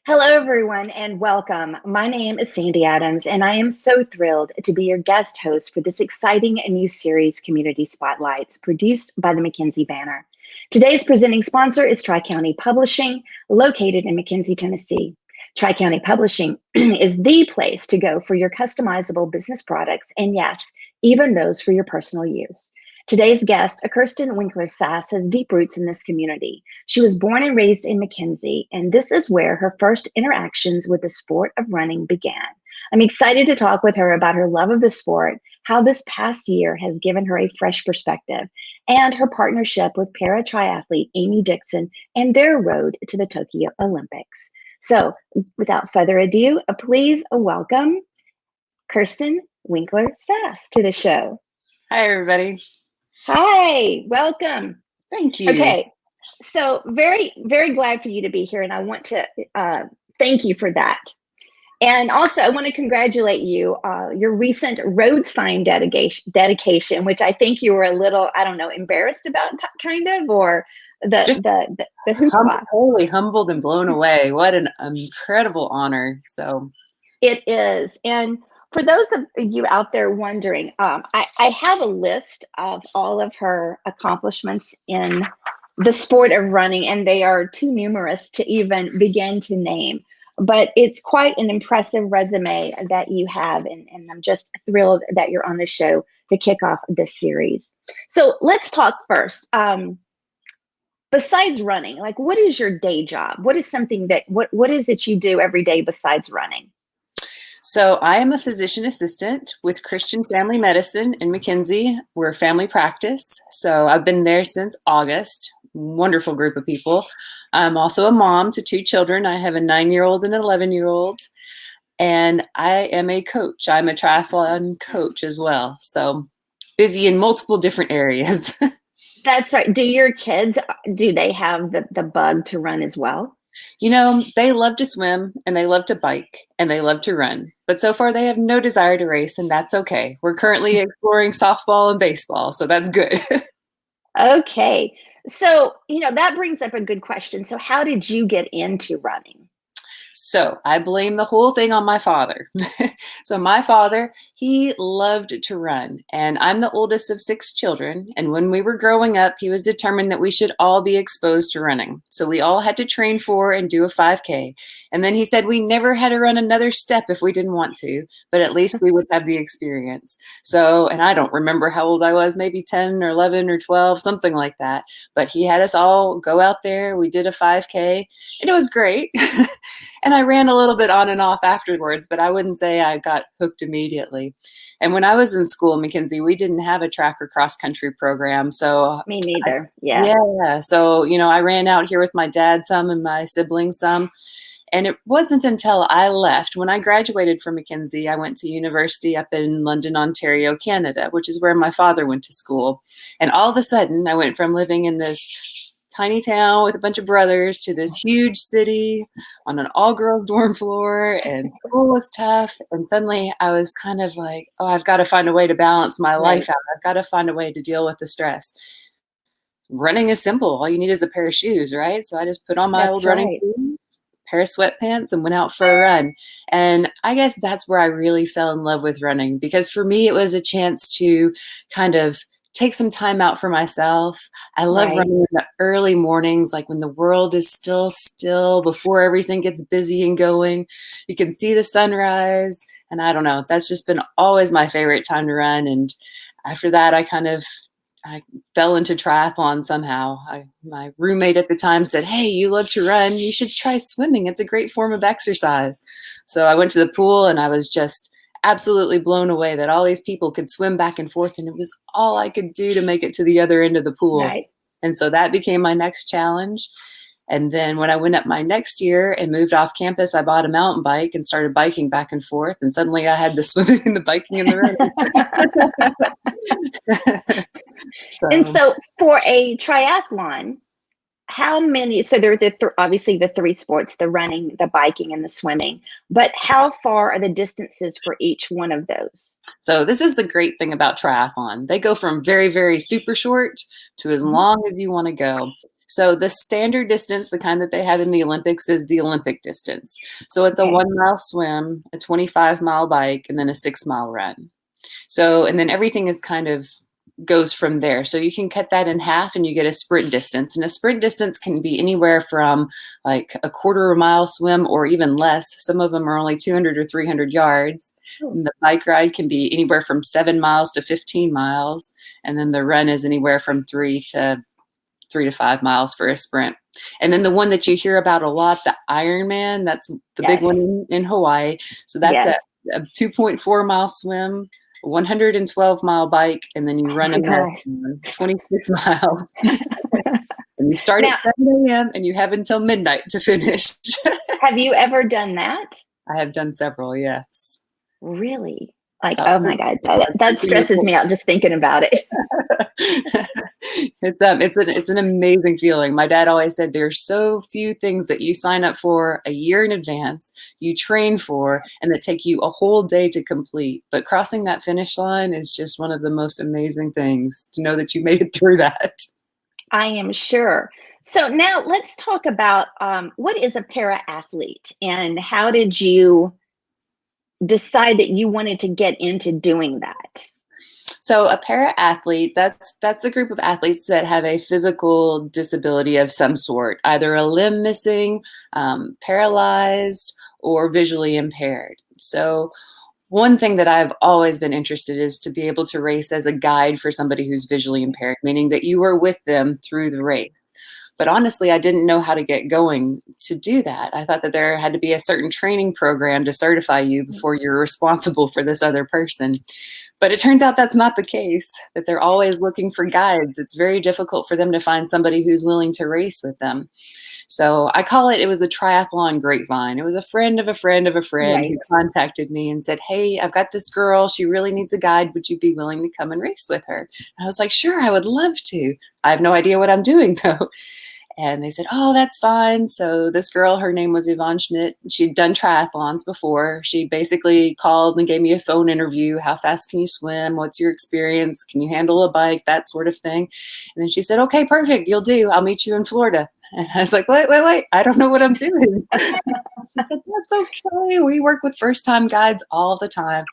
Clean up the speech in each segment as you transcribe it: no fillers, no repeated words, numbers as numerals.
Hello, everyone, and welcome. My name is Sandy Adams, and I am so thrilled to be your guest host for this exciting new series, Community Spotlights, produced by the Mckenzian banner. Today's presenting sponsor is Tri-County Publishing, located in McKenzie, Tennessee. Tri-County Publishing is the place to go for your customizable business products, and yes, even those for your personal use. Today's guest, Kirsten Winkler Sass, has deep roots in this community. She was born and raised in McKenzie, and this is where her first interactions with the sport of running began. I'm excited to talk with her about her love of the sport, how this past year has given her a fresh perspective, and her partnership with para-triathlete Amy Dixon and their road to the Tokyo Olympics. So without further ado, please welcome Kirsten Winkler Sass to the show. Hi, everybody. Hi, welcome. Thank you. Okay, so very, very glad for you to be here, and I want to thank you for that. And also, I want to congratulate you, your recent road sign dedication, which I think you were a little, I don't know, embarrassed about, kind of, or the hoopla. Totally humbled and blown away. What an incredible honor. So it is, and for those of you out there wondering, I have a list of all of her accomplishments in the sport of running, and they are too numerous to even begin to name. But it's quite an impressive resume that you have, and I'm just thrilled that you're on the show to kick off this series. So let's talk first. Besides running, like, what is your day job? What is something that, what is it you do every day besides running? So I am a physician assistant with Christian Family Medicine in McKenzie. We're a family practice. So I've been there since August. Wonderful group of people. I'm also a mom to two children. I have a 9-year-old and an 11-year-old. And I am a coach. I'm a triathlon coach as well. So busy in multiple different areas. That's right. Do your kids, do they have the bug to run as well? You know, they love to swim and they love to bike and they love to run. But so far they have no desire to race, and that's okay. We're currently exploring softball and baseball, so that's good. Okay. So, that brings up a good question. So how did you get into running? So I blame the whole thing on my father. So my father, he loved to run, and I'm the oldest of 6 children. And when we were growing up, he was determined that we should all be exposed to running. So we all had to train for and do a 5K. And then he said we never had to run another step if we didn't want to, but at least we would have the experience. So, and I don't remember how old I was, maybe 10 or 11 or 12, something like that. But he had us all go out there. We did a 5K, and it was great. And I ran a little bit on and off afterwards, but I wouldn't say I got hooked immediately. And when I was in school, McKenzie, we didn't have a track or cross country program. So me neither. Yeah. Yeah. So, I ran out here with my dad some and my siblings some. And it wasn't until I left, when I graduated from McKenzie, I went to university up in London, Ontario, Canada, which is where my father went to school. And all of a sudden, I went from living in this tiny town with a bunch of brothers to this huge city on an all-girls dorm floor, and school was tough. And suddenly I was kind of like, oh, I've got to find a way to balance my life out. I've got to find a way to deal with the stress. Running is simple. All you need is a pair of shoes, right? So I just put on my old running shoes, pair of sweatpants, and went out for a run. And I guess that's where I really fell in love with running, because for me, it was a chance to kind of take some time out for myself. I love running in the early mornings, like when the world is still before everything gets busy and going. You can see the sunrise, and I don't know, that's just been always my favorite time to run. And after that, I fell into triathlon somehow. My roommate at the time said, hey, you love to run, you should try swimming. It's a great form of exercise. So I went to the pool, and I was just absolutely blown away that all these people could swim back and forth, and it was all I could do to make it to the other end of the pool. Right. And so that became my next challenge. And then when I went up my next year and moved off campus, I bought a mountain bike and started biking back and forth. And suddenly I had the swimming and the biking and the running. And so for a triathlon, how many, so there are obviously the 3 sports, the running, the biking, and the swimming, but how far are the distances for each one of those? So this is the great thing about triathlon. They go from very, very super short to as long as you want to go. So the standard distance, the kind that they have in the Olympics, is the Olympic distance. So it's a Okay. 1 mile swim, a 25-mile bike, and then a 6 mile run. So, and then everything is kind of goes from there. So you can cut that in half and you get a sprint distance. And a sprint distance can be anywhere from like a quarter of a mile swim or even less. Some of them are only 200 or 300 yards. And the bike ride can be anywhere from 7 miles to 15 miles. And then the run is anywhere from 3 to 5 miles for a sprint. And then the one that you hear about a lot, the Ironman, that's the big one in Hawaii. So that's a 2.4 mile swim, 112 mile bike, and then you run a marathon, 26 miles. And you start at 7 a.m. and you have until midnight to finish. Have you ever done that? I have done several, yes. Really? Like, oh my God, that stresses me out just thinking about it. It's an amazing feeling. My dad always said there's so few things that you sign up for a year in advance, you train for, and that take you a whole day to complete. But crossing that finish line is just one of the most amazing things, to know that you made it through that. I am sure. So now let's talk about what is a para-athlete and how did you decide that you wanted to get into doing that? So a para-athlete, that's the group of athletes that have a physical disability of some sort, either a limb missing, paralyzed, or visually impaired. So one thing that I've always been interested in is to be able to race as a guide for somebody who's visually impaired, meaning that you were with them through the race. But honestly, I didn't know how to get going to do that. I thought that there had to be a certain training program to certify you before you're responsible for this other person. But it turns out that's not the case, that they're always looking for guides. It's very difficult for them to find somebody who's willing to race with them. So I call it was a triathlon grapevine. It was a friend of a friend of a friend who contacted me and said, hey, I've got this girl. She really needs a guide. Would you be willing to come and race with her? And I was like, sure, I would love to. I have no idea what I'm doing though. And they said, oh, that's fine. So this girl, her name was Yvonne Schmidt. She'd done triathlons before. She basically called and gave me a phone interview. How fast can you swim? What's your experience? Can you handle a bike? That sort of thing. And then she said, okay, perfect. You'll do. I'll meet you in Florida. And I was like, wait. I don't know what I'm doing. She said, that's okay. We work with first-time guides all the time.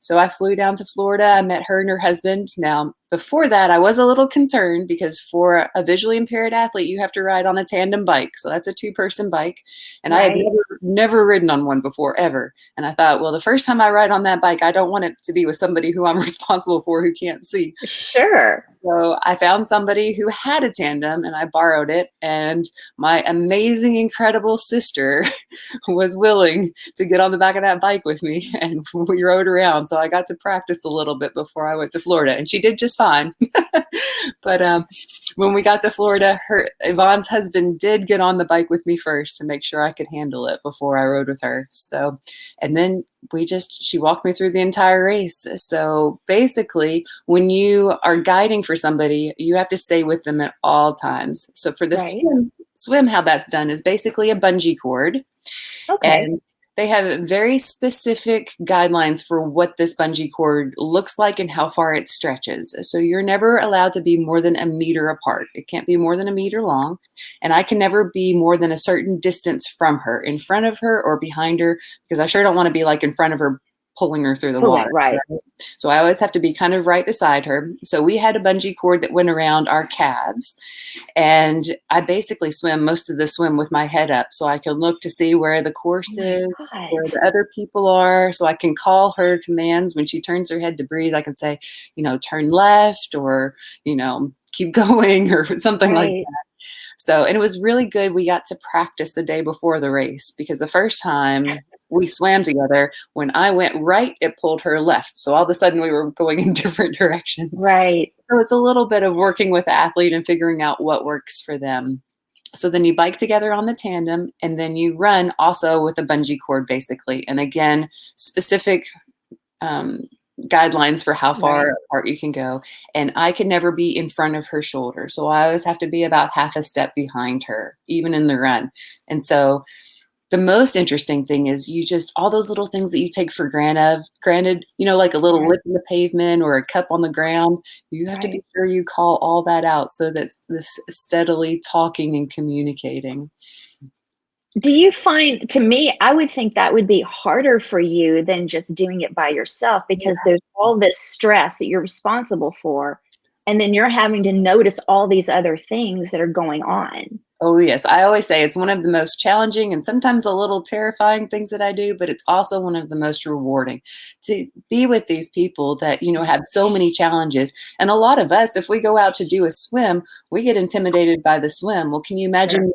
So I flew down to Florida. I met her and her husband. Now, before that, I was a little concerned because for a visually impaired athlete, you have to ride on a tandem bike. So that's a 2-person bike. And I had never ridden on one before, ever. And I thought, well, the first time I ride on that bike, I don't want it to be with somebody who I'm responsible for who can't see. Sure. So I found somebody who had a tandem and I borrowed it. And my amazing, incredible sister was willing to get on the back of that bike with me. And we rode around. So I got to practice a little bit before I went to Florida. And she did just fine. But when we got to Florida, Yvonne's husband did get on the bike with me first to make sure I could handle it before I rode with her. So, and then she walked me through the entire race. So basically, when you are guiding for somebody, you have to stay with them at all times. So for the swim, how that's done is basically a bungee cord. Okay. And they have very specific guidelines for what this bungee cord looks like and how far it stretches. So you're never allowed to be more than a meter apart. It can't be more than a meter long. And I can never be more than a certain distance from her, in front of her or behind her, because I sure don't want to be like in front of her pulling her through the water. Right. So I always have to be kind of right beside her. So we had a bungee cord that went around our calves. And I basically swim most of the swim with my head up so I can look to see where the course is, where the other people are. So I can call her commands when she turns her head to breathe. I can say, turn left or, keep going or something like that. So, and it was really good. We got to practice the day before the race because the first time we swam together, when I went right, it pulled her left. So all of a sudden we were going in different directions. Right. So it's a little bit of working with the athlete and figuring out what works for them. So then you bike together on the tandem and then you run also with a bungee cord basically. And again, specific guidelines for how far apart you can go. And I can never be in front of her shoulder. So I always have to be about half a step behind her, even in the run. And so The most interesting thing is all those little things that you take for granted, like a little lip in the pavement or a cup on the ground, you have to be sure you call all that out so that's this steadily talking and communicating. Do you find, to me, I would think that would be harder for you than just doing it by yourself, because there's all this stress that you're responsible for, and then you're having to notice all these other things that are going on. Oh, yes. I always say it's one of the most challenging and sometimes a little terrifying things that I do, but it's also one of the most rewarding to be with these people that, have so many challenges. And a lot of us, if we go out to do a swim, we get intimidated by the swim. Well, can you imagine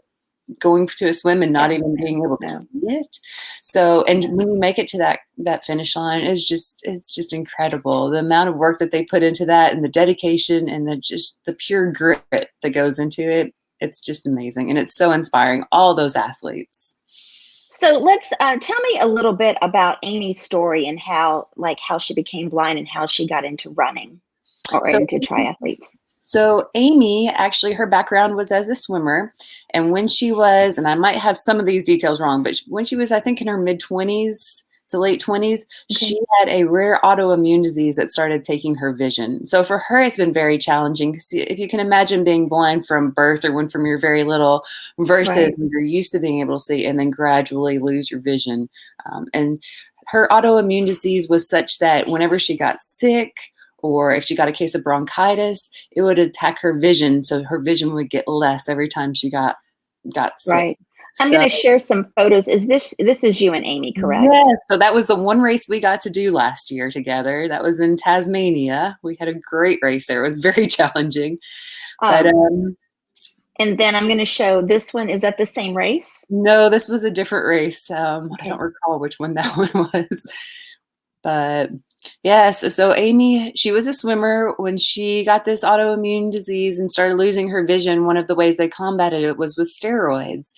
going to a swim and not even being able to see it? So, and when you make it to that finish line, it's just incredible. The amount of work that they put into that, and the dedication, and the pure grit that goes into it. It's just amazing. And it's so inspiring, all those athletes. So let's tell me a little bit about Amy's story and how she became blind and how she got into running or into triathletes. So Amy, actually, her background was as a swimmer. And when she was, and I might have some of these details wrong, but when she was, I think, in her mid-20s to late 20s, she had a rare autoimmune disease that started taking her vision. So for her, it's been very challenging. Because if you can imagine being blind from birth or when from you're very little versus when you're used to being able to see and then gradually lose your vision. And her autoimmune disease was such that whenever she got sick, or if she got a case of bronchitis, it would attack her vision. So her vision would get less every time she got sick. Right. I'm going to share some photos. This is you and Amy, correct? Yes. So that was the one race we got to do last year together. That was in Tasmania. We had a great race there. It was very challenging. But and then I'm going to show this one. Is that the same race? No, this was a different race. I don't recall which one that one was. But yes, so Amy, she was a swimmer. When she got this autoimmune disease and started losing her vision, one of the ways they combated it was with steroids.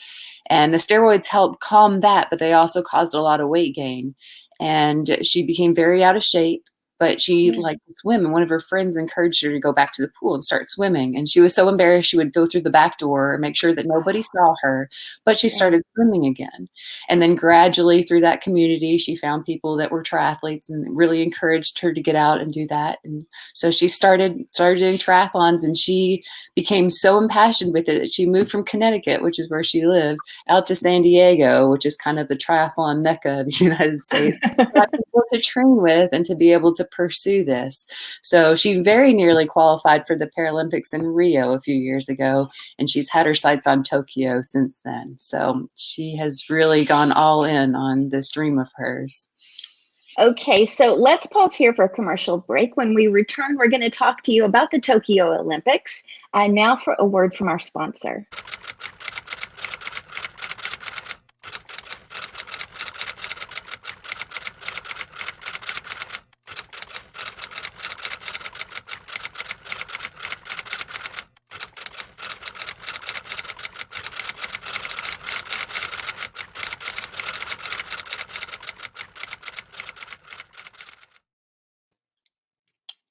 And the steroids helped calm that, but they also caused a lot of weight gain. And she became very out of shape, but she liked to swim. And one of her friends encouraged her to go back to the pool and start swimming. And she was so embarrassed, she would go through the back door and make sure that nobody saw her. But she started swimming again. And then gradually through that community, she found people that were triathletes and really encouraged her to get out and do that. And so she started doing triathlons, and she became so impassioned with it that she moved from Connecticut, which is where she lived, out to San Diego, which is kind of the triathlon mecca of the United States, got people to train with and to be able to pursue this. So she very nearly qualified for the Paralympics in Rio a few years ago, and she's had her sights on Tokyo since then. So she has really gone all in on this dream of hers. Okay, so let's pause here for a commercial break. When we return, we're going to talk to you about the Tokyo Olympics. And now for a word from our sponsor.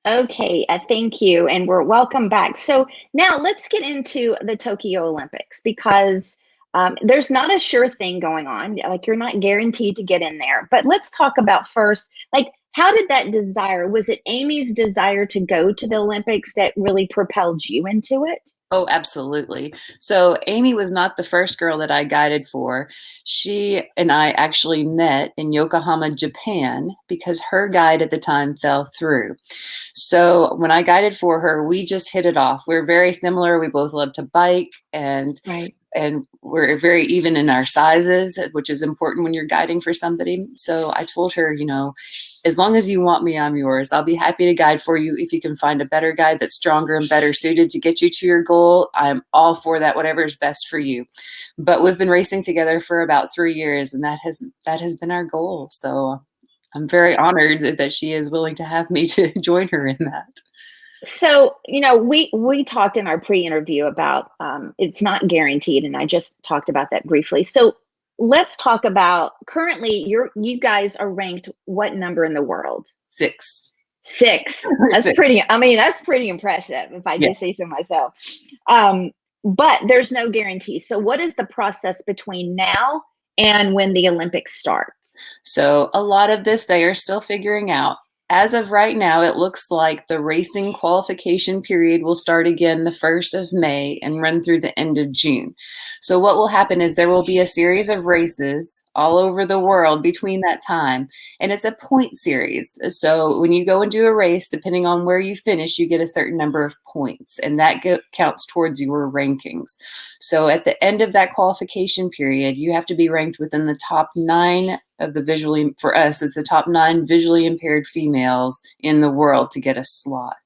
Okay, thank you, and we're welcome back. So now let's get into the Tokyo Olympics, because there's not a sure thing going on. Like, you're not guaranteed to get in there. But let's talk about first, like, how did that desire, was it Amy's desire to go to the Olympics that really propelled you into it? Oh, absolutely. So Amy was not the first girl that I guided for. She and I actually met in Yokohama, Japan, because her guide at the time fell through. So when I guided for her, we just hit it off. We're very similar. We both love to bike, and we're very even in our sizes, which is important when you're guiding for somebody. So I told her, as long as you want me, I'm yours. I'll be happy to guide for you. If you can find a better guide that's stronger and better suited to get you to your goal, I'm all for that, whatever is best for you. But we've been racing together for about 3 years, and that has been our goal. So I'm very honored that she is willing to have me to join her in that. So, we talked in our pre-interview about it's not guaranteed, and I just talked about that briefly. So let's talk about, currently you guys are ranked what number in the world? 6. That's pretty, that's pretty impressive, if I do say so myself. But there's no guarantee. So what is the process between now and when the Olympics starts? So a lot of this they are still figuring out. As of right now, it looks like the racing qualification period will start again the 1st of May and run through the end of June. So what will happen is there will be a series of races all over the world between that time, and it's a point series. So when you go and do a race, depending on where you finish, you get a certain number of points, and that counts towards your rankings. So at the end of that qualification period, you have to be ranked within the top 9 of the visually, for us, it's the top 9 visually impaired females in the world to get a slot.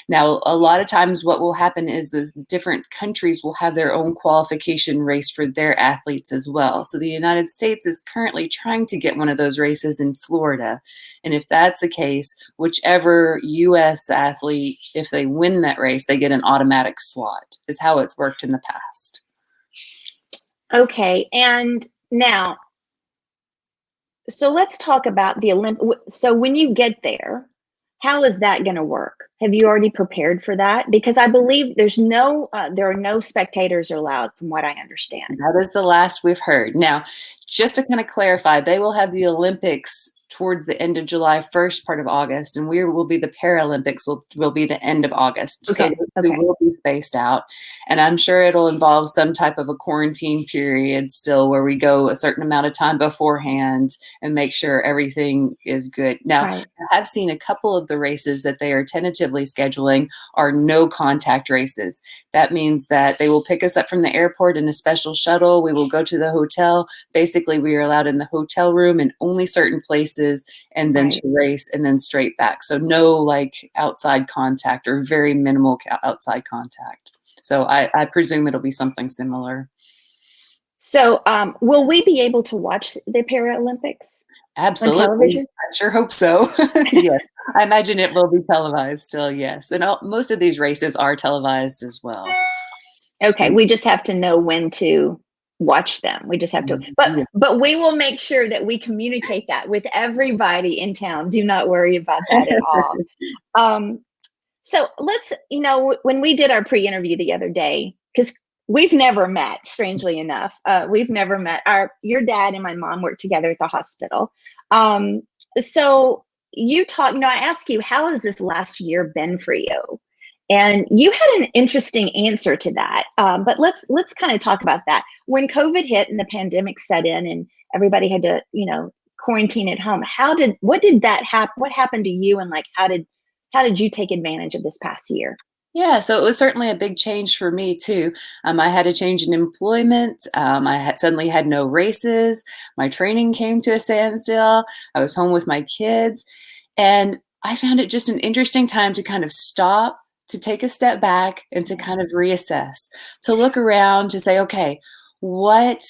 Now, a lot of times what will happen is the different countries will have their own qualification race for their athletes as well. So the United States is currently trying to get one of those races in Florida. And if that's the case, whichever US athlete, if they win that race, they get an automatic slot, is how it's worked in the past. Okay, and now, so let's talk about the Olympic. So when you get there, how is that going to work? Have you already prepared for that? Because I believe there are no spectators allowed, from what I understand. That is the last we've heard. Now, just to kind of clarify, they will have the Olympics towards the end of July, first part of August, and we will be the Paralympics will be the end of August. Okay. So we will be spaced out, and I'm sure it'll involve some type of a quarantine period still, where we go a certain amount of time beforehand and make sure everything is good. Now, Right. I've seen a couple of the races that they are tentatively scheduling are no contact races. That means that they will pick us up from the airport in a special shuttle. We will go to the hotel. Basically, we are allowed in the hotel room in only certain places, and then Right. to race and then straight back. So no like outside contact, or very minimal outside contact. So I presume it'll be something similar. So will we be able to watch the Paralympics Absolutely. on television? I sure hope so. Yes. I imagine it will be televised still, yes. And most of these races are televised as well. Okay, we just have to know when to watch them. We just have to, but we will make sure that we communicate that with everybody in town. Do not worry about that at all. So let's, when we did our pre-interview the other day, because we've never met, strangely enough, we've never met. Your dad and my mom worked together at the hospital. So I asked you, how has this last year been for you? And you had an interesting answer to that. But let's kind of talk about that. When COVID hit and the pandemic set in and everybody had to, quarantine at home, what happened to you, and like how did you take advantage of this past year? Yeah, so it was certainly a big change for me too. I had a change in employment. Suddenly had no races. My training came to a standstill. I was home with my kids, and I found it just an interesting time to kind of stop, to take a step back, and to kind of reassess, to look around, to say, okay, what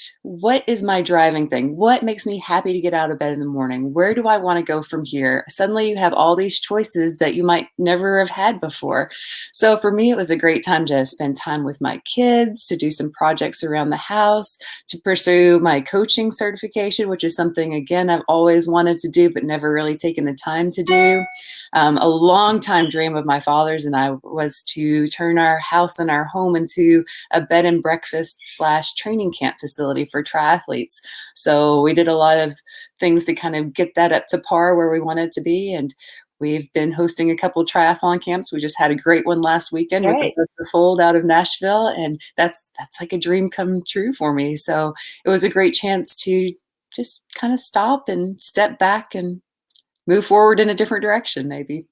is my driving thing? What makes me happy to get out of bed in the morning? Where do I want to go from here? Suddenly you have all these choices that you might never have had before. So for me, it was a great time to spend time with my kids, to do some projects around the house, to pursue my coaching certification, which is something, again, I've always wanted to do, but never really taken the time to do. A long time dream of my father's and I was to turn our house and our home into a bed and breakfast / training camp facility for triathletes. So we did a lot of things to kind of get that up to par where we wanted to be. And we've been hosting a couple of triathlon camps. We just had a great one last weekend with the Fold out of Nashville. And that's like a dream come true for me. So it was a great chance to just kind of stop and step back and move forward in a different direction, maybe.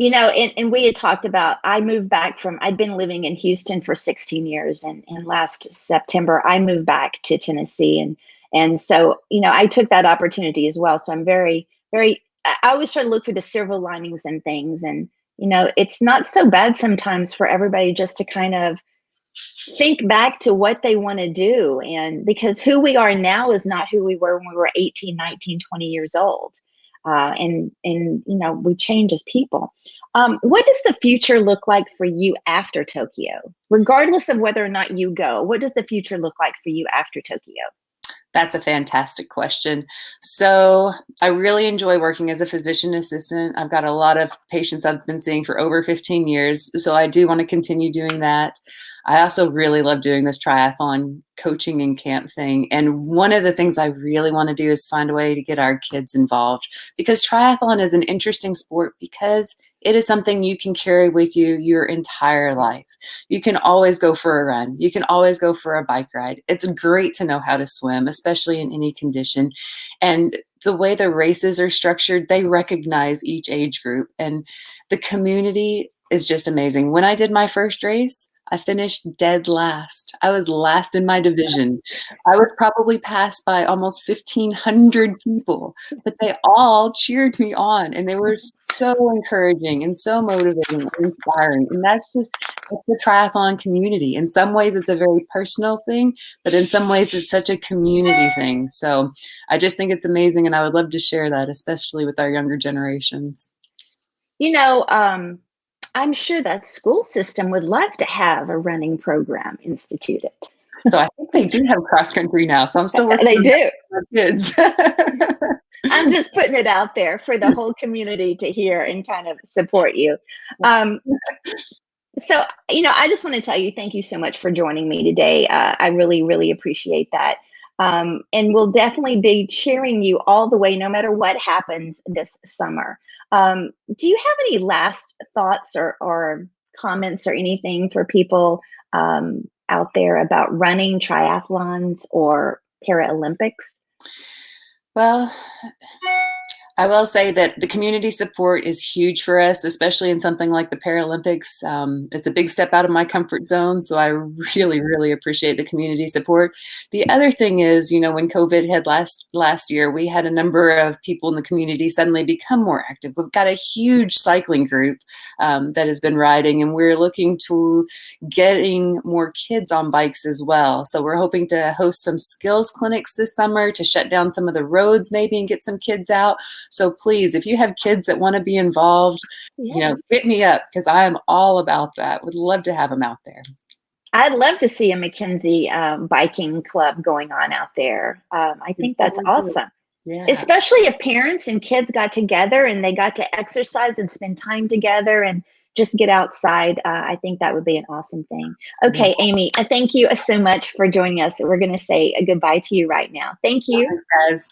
And we had talked about, I'd been living in Houston for 16 years. And last September, I moved back to Tennessee. And so, I took that opportunity as well. So I'm very, very, I always try to look for the silver linings and things. And, it's not so bad sometimes for everybody just to kind of think back to what they want to do. And because who we are now is not who we were when we were 18, 19, 20 years old. And we change as people. What does the future look like for you after Tokyo? Regardless of whether or not you go, what does the future look like for you after Tokyo? That's a fantastic question. So I really enjoy working as a physician assistant. I've got a lot of patients I've been seeing for over 15 years. So I do want to continue doing that. I also really love doing this triathlon coaching and camp thing. And one of the things I really want to do is find a way to get our kids involved, because triathlon is an interesting sport because it is something you can carry with you your entire life. You can always go for a run. You can always go for a bike ride. It's great to know how to swim, especially in any condition. And the way the races are structured, they recognize each age group. And the community is just amazing. When I did my first race, I finished dead last. I was last in my division. I was probably passed by almost 1,500 people, but they all cheered me on, and they were so encouraging and so motivating and inspiring. And that's the triathlon community. In some ways, it's a very personal thing, but in some ways, it's such a community thing. So I just think it's amazing, and I would love to share that, especially with our younger generations. You know, I'm sure that school system would love to have a running program instituted. So I think they do have cross country now. So I'm still working. They do. For kids. I'm just putting it out there for the whole community to hear and kind of support you. So, I just want to tell you, thank you so much for joining me today. I really, really appreciate that. And we'll definitely be cheering you all the way, no matter what happens this summer. Do you have any last thoughts or comments or anything for people out there about running, triathlons, or Paralympics? Well, I will say that the community support is huge for us, especially in something like the Paralympics. It's a big step out of my comfort zone, so I really, really appreciate the community support. The other thing is, when COVID hit last year, we had a number of people in the community suddenly become more active. We've got a huge cycling group that has been riding, and we're looking to getting more kids on bikes as well. So we're hoping to host some skills clinics this summer to shut down some of the roads maybe and get some kids out. So please, if you have kids that want to be involved, hit me up, because I am all about that. Would love to have them out there. I'd love to see a Mckenzian biking club going on out there. I think that's awesome. Yeah. Especially if parents and kids got together and they got to exercise and spend time together and just get outside. I think that would be an awesome thing. Okay, yeah. Amy, thank you so much for joining us. We're going to say a goodbye to you right now. Thank you. Thanks, guys.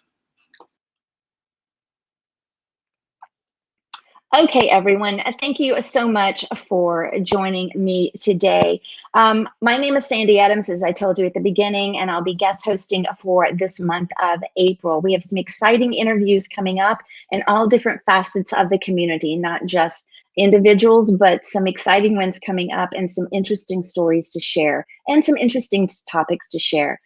Okay, everyone, thank you so much for joining me today. My name is Sandy Adams, as I told you at the beginning, and I'll be guest hosting for this month of April. We have some exciting interviews coming up in all different facets of the community, not just individuals, but some exciting ones coming up and some interesting stories to share and some interesting topics to share.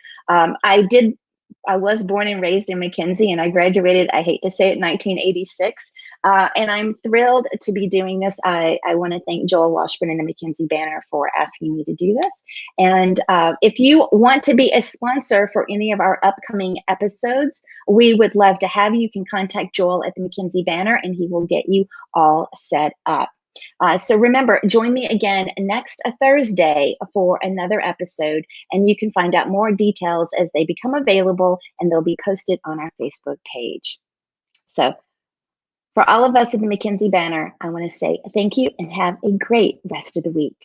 I was born and raised in Mckenzian, and I graduated, I hate to say it, 1986. And I'm thrilled to be doing this. I want to thank Joel Washburn and the Mckenzie Banner for asking me to do this. And if you want to be a sponsor for any of our upcoming episodes, we would love to have you. You can contact Joel at the Mckenzie Banner, and he will get you all set up. So remember, join me again next Thursday for another episode, and you can find out more details as they become available, and they'll be posted on our Facebook page. So for all of us at the Mckenzie Banner, I want to say thank you and have a great rest of the week.